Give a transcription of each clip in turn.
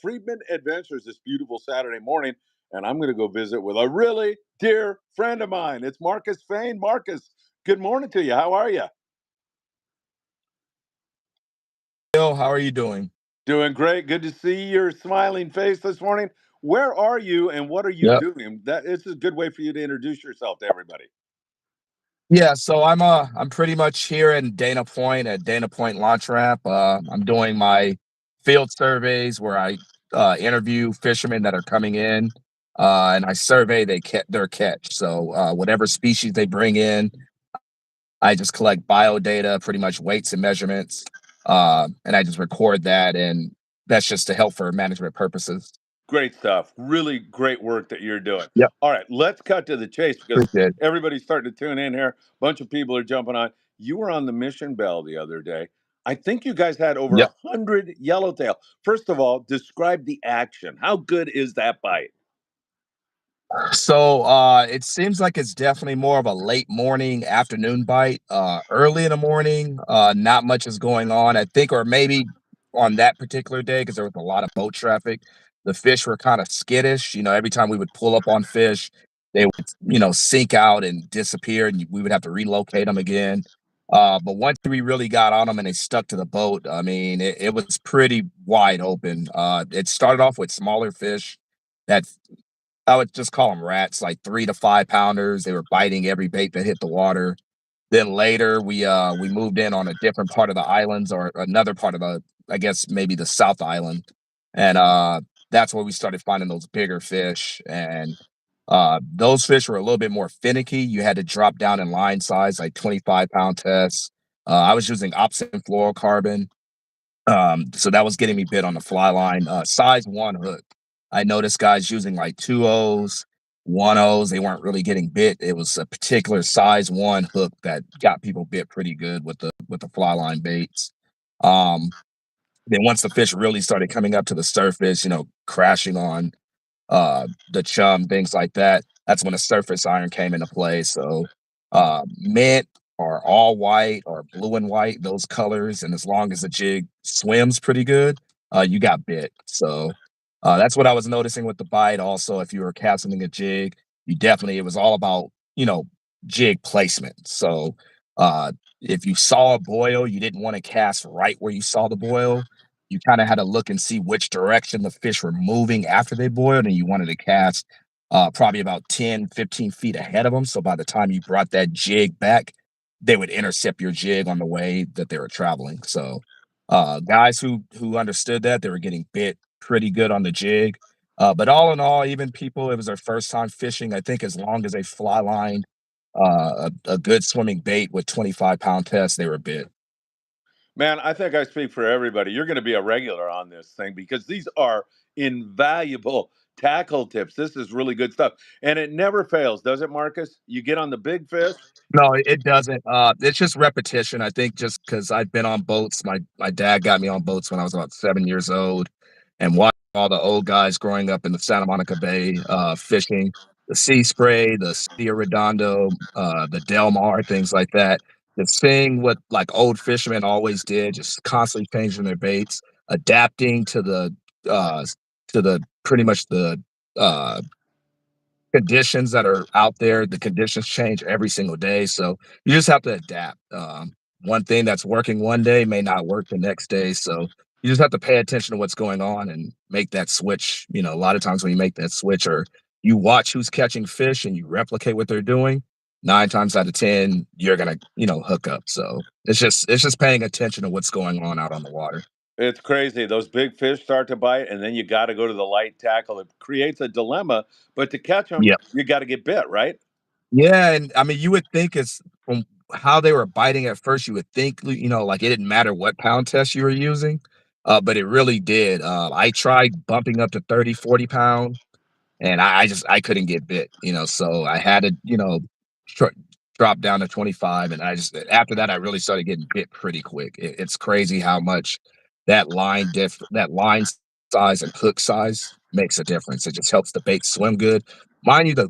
Friedman Adventures this beautiful Saturday morning, and I'm going to go visit with a really dear friend of mine. It's Marcus Fain. Marcus, good morning to you. How are you? Phil, how are you doing? Doing great. Good to see your smiling face this morning. Where are you and what are you Yep. doing? That is a good way for you to introduce yourself to everybody. Yeah, so I'm pretty much here in Dana Point at Dana Point Launch Ramp. I'm doing my field surveys where I interview fishermen that are coming in, and I survey their catch. So whatever species they bring in, I just collect bio data, pretty much weights and measurements, and I just record that, and that's just to help for management purposes. Great stuff. Really great work that you're doing. Yep, All right, let's cut to the chase because appreciate it. everybody's starting to tune in here. A bunch of people are jumping on. You were on the Mission Bell the other day. I think you guys had over Yep. 100 yellowtail. First of all, describe the action. How good is that bite? So it seems like it's definitely more of a late morning, afternoon bite. Early in the morning, not much is going on. I think, or maybe on that particular day, because there was a lot of boat traffic, the fish were kind of skittish. Every time we would pull up on fish, they would, sink out and disappear, and we would have to relocate them again. But once we really got on them and they stuck to the boat, I mean, it was pretty wide open. It started off with smaller fish that I would just call them rats, like 3 to 5 pounders. They were biting every bait that hit the water. Then later we moved in on a different part of the islands or another part of the, I guess maybe the South Island. And that's where we started finding those bigger fish. And those fish were a little bit more finicky. You had to drop down in line size, like 25-pound tests. I was using opsin fluorocarbon. So that was getting me bit on the fly line. Size one hook. I noticed guys using like 2 O's, 1 O's. They weren't really getting bit. It was a particular size one hook that got people bit pretty good with the fly line baits. Um, then once the fish really started coming up to the surface, crashing on the chum, things like that. That's when the surface iron came into play. So mint or all white or blue and white, those colors, and as long as the jig swims pretty good, you got bit. So that's what I was noticing with the bite. Also, if you were casting a jig, it was all about, jig placement. So if you saw a boil, you didn't want to cast right where you saw the boil. You kind of had to look and see which direction the fish were moving after they boiled, and you wanted to cast probably about 10, 15 feet ahead of them. So by the time you brought that jig back, they would intercept your jig on the way that they were traveling. So guys who understood that, they were getting bit pretty good on the jig. But all in all, even people, it was their first time fishing. I think as long as they fly lined a good swimming bait with 25-pound test, they were bit. Man, I think I speak for everybody. You're going to be a regular on this thing because these are invaluable tackle tips. This is really good stuff. And it never fails, does it, Marcus? You get on the big fish. No, it doesn't. It's just repetition. I think just because I've been on boats, my dad got me on boats when I was about 7 years old, and watching all the old guys growing up in the Santa Monica Bay, fishing the Sea Spray, the Sea Redondo, the Del Mar, things like that. Just seeing what like old fishermen always did, just constantly changing their baits, adapting uh, to the pretty much the uh conditions that are out there. The conditions change every single day, so you just have to adapt. One thing that's working one day may not work the next day, so you just have to pay attention to what's going on and make that switch. A lot of times when you make that switch or you watch who's catching fish and you replicate what they're doing, 9 times out of 10 you're gonna hook up. So it's just paying attention to what's going on out on the water. It's crazy. Those big fish start to bite, and then you got to go to the light tackle. It creates a dilemma, but to catch them, Yeah. you got to get bit, right? Yeah, and I mean, you would think it's from how they were biting at first, you would think, like it didn't matter what pound test you were using, but it really did. I tried bumping up to 30, 40 pounds, and I couldn't get bit, so I had to, tr drop down to 25, and I just after that, I really started getting bit pretty quick. It's crazy how much that line size and hook size makes a difference. It just helps the bait swim good. Mind you, the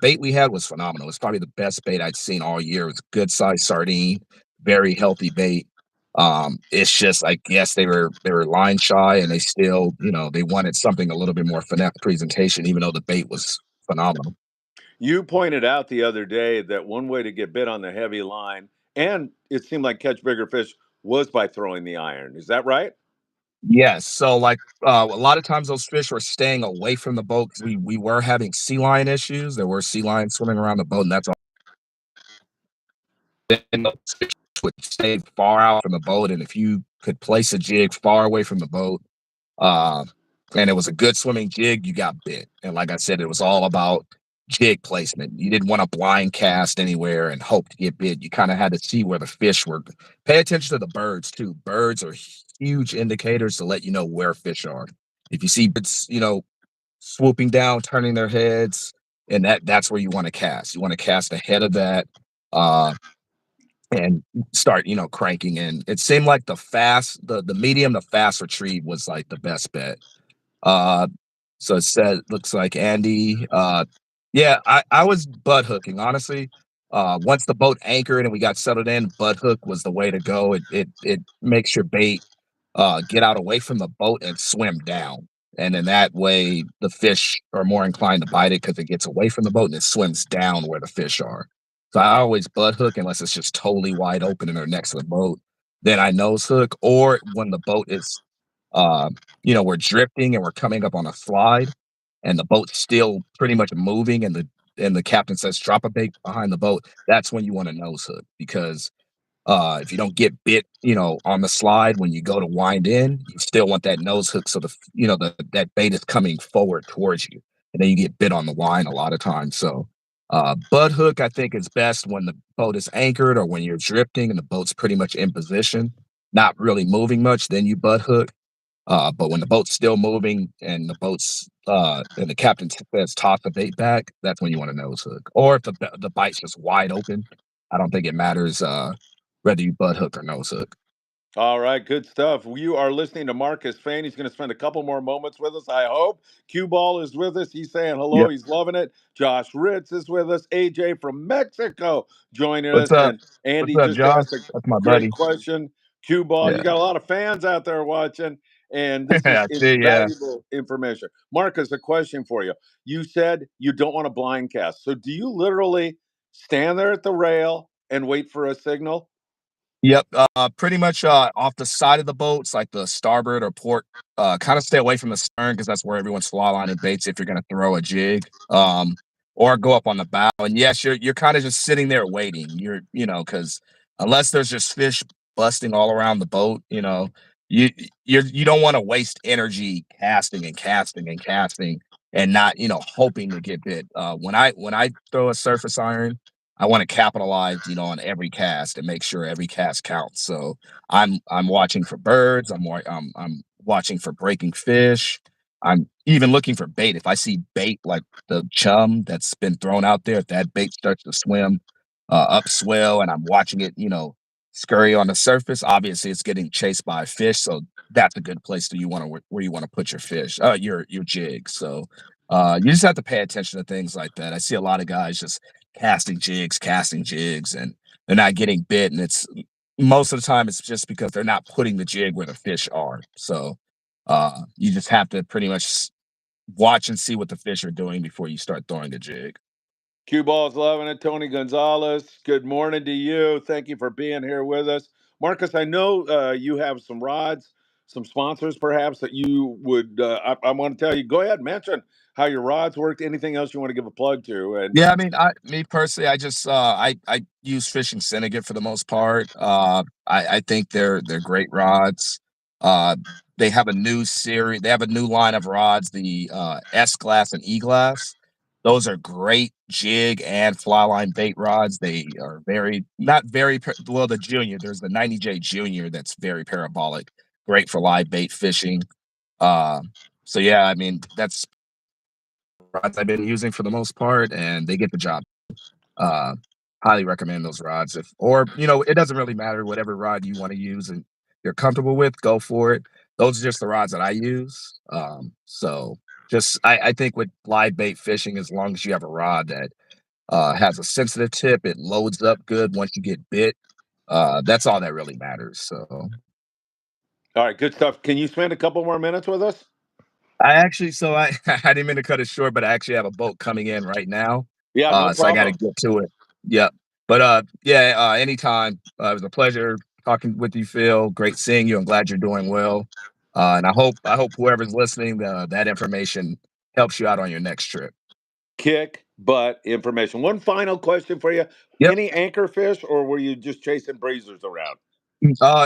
bait we had was phenomenal. It's probably the best bait I'd seen all year. It was a good sized sardine, very healthy bait. It's just, I guess they were line shy, and they still, they wanted something a little bit more finesse presentation, even though the bait was phenomenal. You pointed out the other day that one way to get bit on the heavy line, and it seemed like catch bigger fish, was by throwing the iron. Is that right? Yes, so, like, a lot of times those fish were staying away from the boat 'cause we were having sea lion issues. There were sea lions swimming around the boat, and that's all. Then those fish would stay far out from the boat, and if you could place a jig far away from the boat, uh, and it was a good swimming jig, you got bit. And like I said, it was all about jig placement. You didn't want to blind cast anywhere and hope to get bit. You kind of had to see where the fish were. Pay attention to the birds too. Birds are huge indicators to let you know where fish are. If you see birds, swooping down, turning their heads, and that's where you want to cast. You want to cast ahead of that. Uh, and start, cranking in. It seemed like the medium to fast retrieve was like the best bet. Uh, so it said, looks like Andy. Yeah, I was butt hooking, honestly. Once the boat anchored and we got settled in, butt hook was the way to go. It makes your bait get out away from the boat and swim down. And then that way the fish are more inclined to bite it because it gets away from the boat and it swims down where the fish are. So I always butt hook unless it's just totally wide open and they're next to the boat. Then I nose hook, or when the boat is uh, we're drifting and we're coming up on a slide, and the boat's still pretty much moving, and the captain says drop a bait behind the boat. That's when you want to nose hook because if you don't get bit, on the slide when you go to wind in, you still want that nose hook so that bait is coming forward towards you, and then you get bit on the line a lot of times. So, butt hook I think is best when the boat is anchored or when you're drifting and the boat's pretty much in position, not really moving much. Then you butt hook. But when the boat's still moving and the captain says toss the bait back, that's when you want to nose hook. Or if the bite's just wide open, I don't think it matters whether you butt hook or nose hook. All right, good stuff. You are listening to Marcus Fain. He's going to spend a couple more moments with us, I hope. Q Ball is with us. He's saying hello. Yep. He's loving it. Josh Ritz is with us. AJ from Mexico joining What's us. up? And What's Andy up, just Josh? asked a That's my great buddy. question. Q Ball, you Yeah. got a lot of fans out there watching, and this is I see. Yeah. invaluable information. Marcus, a question for you. You said you don't want to blind cast. So do you literally stand there at the rail and wait for a signal? Yep, pretty much, off the side of the boats, like the starboard or port, kinda stay away from the stern because that's where everyone's fly lining baits if you're gonna throw a jig, or go up on the bow, and yes, you're kinda just sitting there waiting. Because unless there's just fish busting all around the boat, you you don't wanna waste energy casting and casting and casting and not, hoping to get bit. When I throw a surface iron, I want to capitalize, on every cast and make sure every cast counts. So I'm watching for birds. I'm watching for breaking fish. I'm even looking for bait. If I see bait like the chum that's been thrown out there, if that bait starts to swim upswell and I'm watching it, scurry on the surface, obviously it's getting chased by a fish. So that's a good place where you want to put your fish, your jig. So you just have to pay attention to things like that. I see a lot of guys just casting jigs, and they're not getting bit. And it's most of the time it's just because they're not putting the jig where the fish are. So you just have to pretty much watch and see what the fish are doing before you start throwing a jig. Cue Ball's loving it. Tony Gonzalez, good morning to you. Thank you for being here with us. Marcus, I know you have some rods, some sponsors perhaps that you would, I want to tell you, go ahead, mention how your rods worked. Anything else you want to give a plug to? And Yeah, I mean, me personally, I just I use Fishing Syndicate for the most part. I think they're great rods. Uh, they have a new series. They have a new line of rods, the S glass and E glass. Those are great jig and fly line bait rods. They are very not very well. The junior, there's the 90J Junior that's very parabolic, great for live bait fishing. Uh, so yeah, I mean that's rods I've been using for the most part, and they get the job. uh, Highly recommend those rods. If or it doesn't really matter whatever rod you want to use and you're comfortable with, go for it. Those are just the rods that I use. So just I think with live bait fishing, as long as you have a rod that has a sensitive tip, it loads up good once you get bit. That's all that really matters. So All right, good stuff. Can you spend a couple more minutes with us? I actually, so I I didn't mean to cut it short, but I actually have a boat coming in right now. Yeah, no So I got to problem. get to it. Yep. But yeah, anytime. It was a pleasure talking with you, Phil. Great seeing you. I'm glad you're doing well. And I hope whoever's listening, that information helps you out on your next trip. Kick butt information. One final question for you. Yep. Any anchor fish, or were you just chasing breezers around?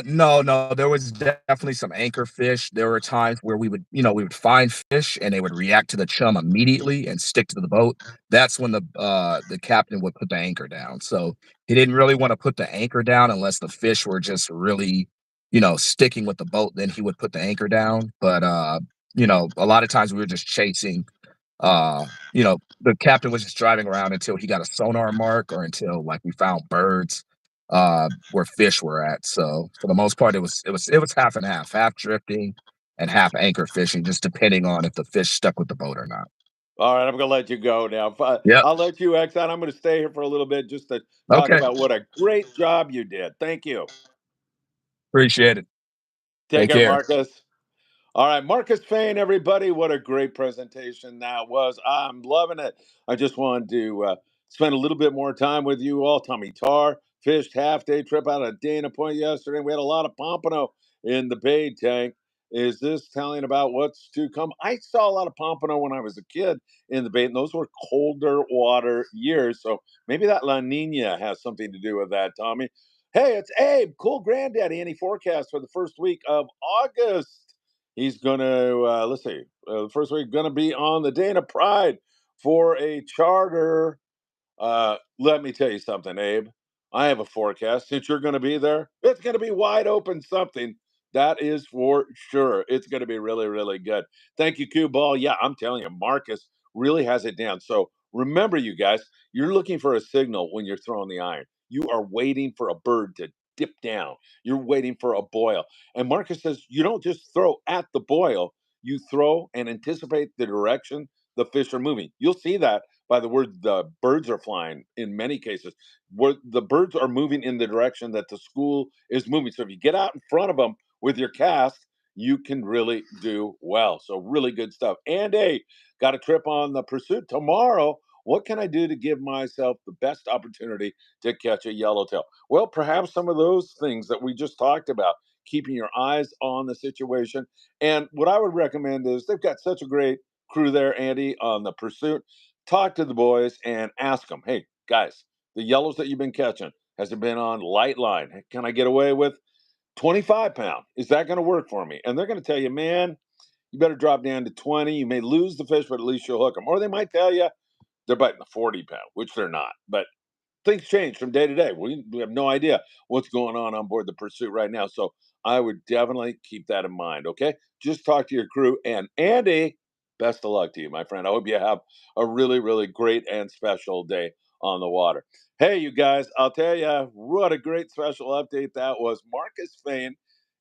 No, no, there was definitely some anchor fish. There were times where we would find fish and they would react to the chum immediately and stick to the boat. That's when the captain would put the anchor down. So he didn't really want to put the anchor down unless the fish were just really, sticking with the boat. Then he would put the anchor down. But a lot of times we were just chasing. The captain was just driving around until he got a sonar mark or until like we found birds where fish were at. So for the most part, it was half and half drifting and half anchor fishing, just depending on if the fish stuck with the boat or not. All right, I'm going to let you go now. Yep. I'll let you exit. I'm going to stay here for a little bit just to talk Okay. about what a great job you did. Thank you. Appreciate it. Take Take care, care. Marcus. All right, Marcus Fain, everybody. What a great presentation that was. I'm loving it. I just wanted to spend a little bit more time with you all. Tommy Tar fished half day trip out of Dana Point yesterday. We had a lot of pompano in the bait tank. Is this telling about what's to come? I saw a lot of pompano when I was a kid in the bait, and those were colder water years. So maybe that La Nina has something to do with that, Tommy. Hey, it's Abe, cool granddaddy. Any forecast for the first week of August? He's going to, let's see, the first week going to be on the Dana Pride for a charter. Let me tell you something, Abe. I have a forecast. Since you're going to be there, it's going to be wide open something. That is for sure. It's going to be really, really good. Thank you, Q Ball. Yeah, I'm telling you, Marcus really has it down. So remember, you guys, you're looking for a signal when you're throwing the iron. You are waiting for a bird to dip down. You're waiting for a boil. And Marcus says you don't just throw at the boil, you throw and anticipate the direction the fish are moving. You'll see that by the word the birds are flying in many cases, where the birds are moving in the direction that the school is moving. So if you get out in front of them with your cast, you can really do well. So really good stuff. And hey, got a trip on the pursuit tomorrow. What can I do to give myself the best opportunity to catch a yellowtail? Well, perhaps some of those things that we just talked about, keeping your eyes on the situation. And what I would recommend is they've got such a great crew there, Andy, on the pursuit. Talk to the boys and ask them, hey, guys, the yellows that you've been catching, has it been on light line? Can I get away with 25-pound? Is that going to work for me? And they're going to tell you, man, you better drop down to 20. You may lose the fish, but at least you'll hook them. Or they might tell you they're biting the 40-pound, which they're not. But things change from day to day. We have no idea what's going on board the pursuit right now. So I would definitely keep that in mind. Okay. Just talk to your crew. And Andy, best of luck to you, my friend. I hope you have a really, really great and special day on the water. Hey, you guys, I'll tell you what a great special update that was. Marcus Fain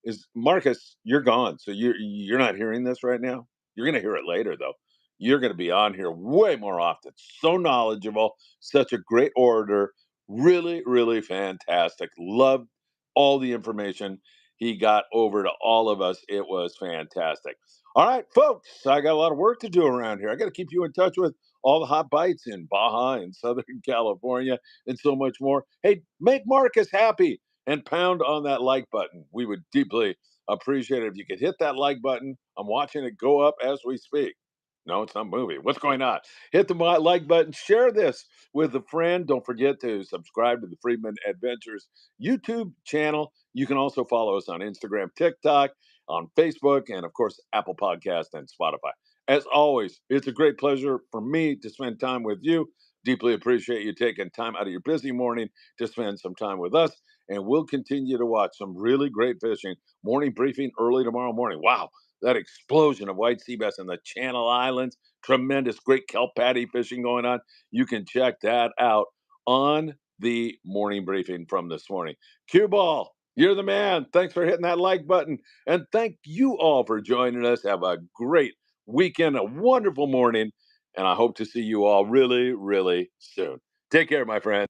is Marcus, you're gone. So you're not hearing this right now. You're gonna hear it later though. You're gonna be on here way more often. So knowledgeable, such a great orator, really, really fantastic. Loved all the information he got over to all of us. It was fantastic. All right, folks, I got a lot of work to do around here. I got to keep you in touch with all the hot bites in Baja and Southern California and so much more. Hey, make Marcus happy and pound on that like button. We would deeply appreciate it if you could hit that like button. I'm watching it go up as we speak. No, it's not moving. What's going on? Hit the like button. Share this with a friend. Don't forget to subscribe to the Friedman Adventures YouTube channel. You can also follow us on Instagram, TikTok, on Facebook, and of course, Apple Podcast and Spotify. As always, it's a great pleasure for me to spend time with you. Deeply appreciate you taking time out of your busy morning to spend some time with us. And we'll continue to watch some really great fishing. Morning briefing early tomorrow morning. Wow, that explosion of white sea bass in the Channel Islands. Tremendous, great kelp patty fishing going on. You can check that out on the morning briefing from this morning. Cue ball, you're the man. Thanks for hitting that like button. And thank you all for joining us. Have a great weekend, a wonderful morning. And I hope to see you all really, really soon. Take care, my friend.